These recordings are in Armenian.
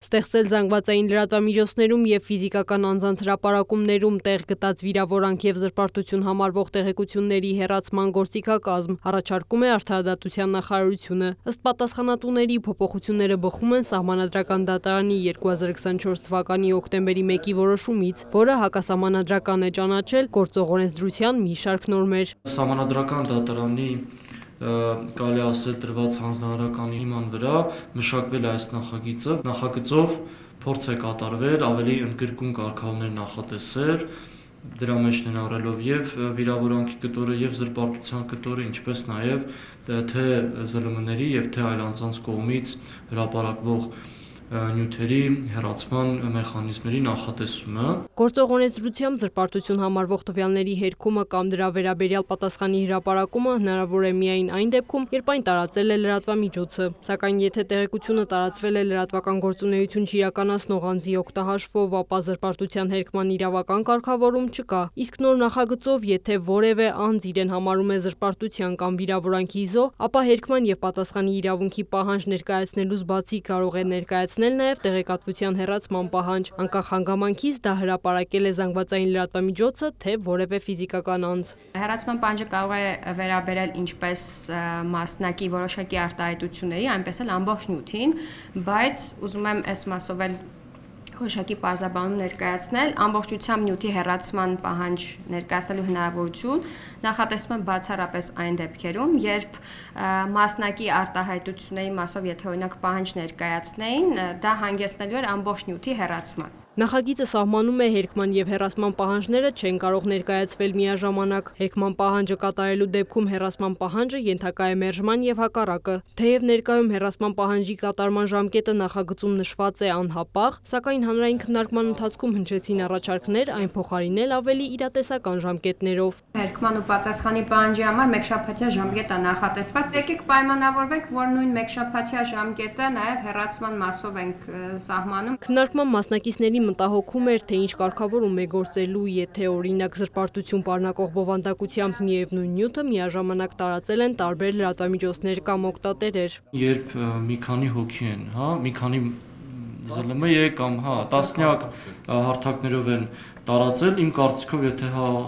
Ստեղծել զանգվածային լրատվամիջոցներում և ֆիզիկական անձանց հրապարակումներում տեղ գտած վիրավորանք և զրպարտություն համարվող տեղեկությունների հեռացման գործիքակազմ առաջարկում է Արդարադատության նախարարությունը։ Ըստ պատասխանատուների, փոփոխությունները բխում են Սահմանադրական դատարանի 2024 թվականի օգտեմբերի 1-ի որոշումից, որը հակասահմանադրական է ճանաչել գործող օրենսդրության մի շարք նորմեր։ Սահմանադրական դատարանի կարելի ասել տրված հանձնարարականի հիման վրա մշակվել է այս նախագիծը։ Նախագծով փորձ է կատարվել ավելի ընդգրկուն կարգավորումներ նախատեսել, դրա մեջ ներառելով եւ վիրավորանքի կտորը եւ զրպարտության կտորը, ինչպես նաեւ թե ԶԼՄ-ների եւ թե այլ անձանց կողմից հրապարակվող նյութերի հեռացման մեխանիզմների նախատեսումը։ Գործող օրենսդրությամբ զրպարտություն համարվող տվյալների հերքումը կամ դրա վերաբերյալ պատասխանի հրապարակումը հնարավոր է միայն այն դեպքում, երբ այն տարածել է լրատվամիջոցը։ Սակայն եթե տեղեկությունը տարածվել է լրատվական գործունեություն չիրականացնող անձի օգտահաշվով, ապա զրպարտության հերքման իրավական կարգավորում չկա։ Իսկ նոր նախագծով, եթե որևէ անձ իրեն համարում է զրպարտության կամ վիրավորանքի զոհ, ապա հերքման եւ պատասխանի իրավունքի պահանջ ներկայացնելուց բացի կարող է ներկայացնել նաև տեղեկատվության հեռացման պահանջ, անկախ հանգամանքից դա հրապարակել է զանգվածային լրատվամիջոցը, թե որևէ ֆիզիկական անձ։ Հեռացման պահանջը կարող է վերաբերել ինչպես մասնակի որոշակի արտահայտությունների, այնպես էլ ամբողջ նյութին, բայց ուզում եմ այս մասով էլ որոշակի պարզաբանում ներկայացնել, ամբողջությամբ նյութի հեռացման պահանջ ներկայացնելու հնարավորություն նախատեսվում է բացառապես այն դեպքերում, երբ մասնակի արտահայտությունների մասով, եթե օրինակ պահանջ ներկայացնեին, դա հանգեցնելու էր ամբողջ նյութի հեռացման։ Նախագիծը սահմանում է հերքման և հեռացման պահանջները չեն կարող ներկայացվել միաժամանակ։ Հերքման պահանջը կատարելու դեպքում հեռացման պահանջը ենթակա է մերժման և հակառակը։ Թեև ներկայում հեռացման պահանջի կատարման ժամկետը նախագծում նշված է անհապաղ, սակայն հանրային քննարկման ընթացքում հնչեցին առաջարկներ այն փոխարինել ավելի իրատեսական ժամկետներով։ Հերքման ու պատասխանի պահանջի համար մեկշաբաթյա ժամկետ է նախատեսված։ Եկեք պայմանավորվենք, որ նույն մեկշաբաթյա ժամկետը նաև հեռացման մասով ենք սահմանում։ Քննարկման մասնակիցների մտահոգում էր, թե ինչ կարգավորում է գործելու, եթե օրինակ զրպարտություն պարունակող բովանդակությամբ միևնույն նյութը միաժամանակ տարածել են տարբեր լրատվամիջոցներ կամ օգտատերեր։ Երբ մի քանի հոգի են, մի քանի ԶԼՄ կամ տասնյակ հարթակներով են տարածել, իմ կարծիքով, եթե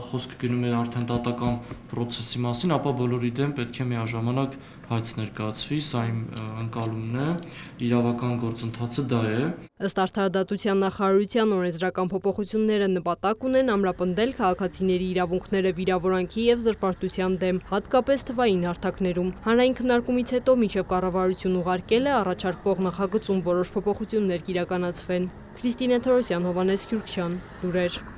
խոսքը գնում է արդեն դատական process-ի մասին, ապա բոլորի դեմ պետք է միաժամանակ հայց ներկայացվի, սա իմ ընկալումն է, իրավական գործընթացը դա է։ Ըստ Արդարադատության նախարարության օրենսդրական փոփոխությունները նպատակ ունեն ամրապնդել քաղաքացիների իրավունքները վիրավորանքի և զրպարտության դեմ, հատկապես թվային հարթակներում։ Հանրային քննարկումից հետո մինչև կառավարություն ուղարկել է առաջարկվող նախագծում որոշ փոփոխություններ կիրականացվեն։ Քրիստինե Թորոսյան, Հովհաննես Քյուրքչյան, լուրեր։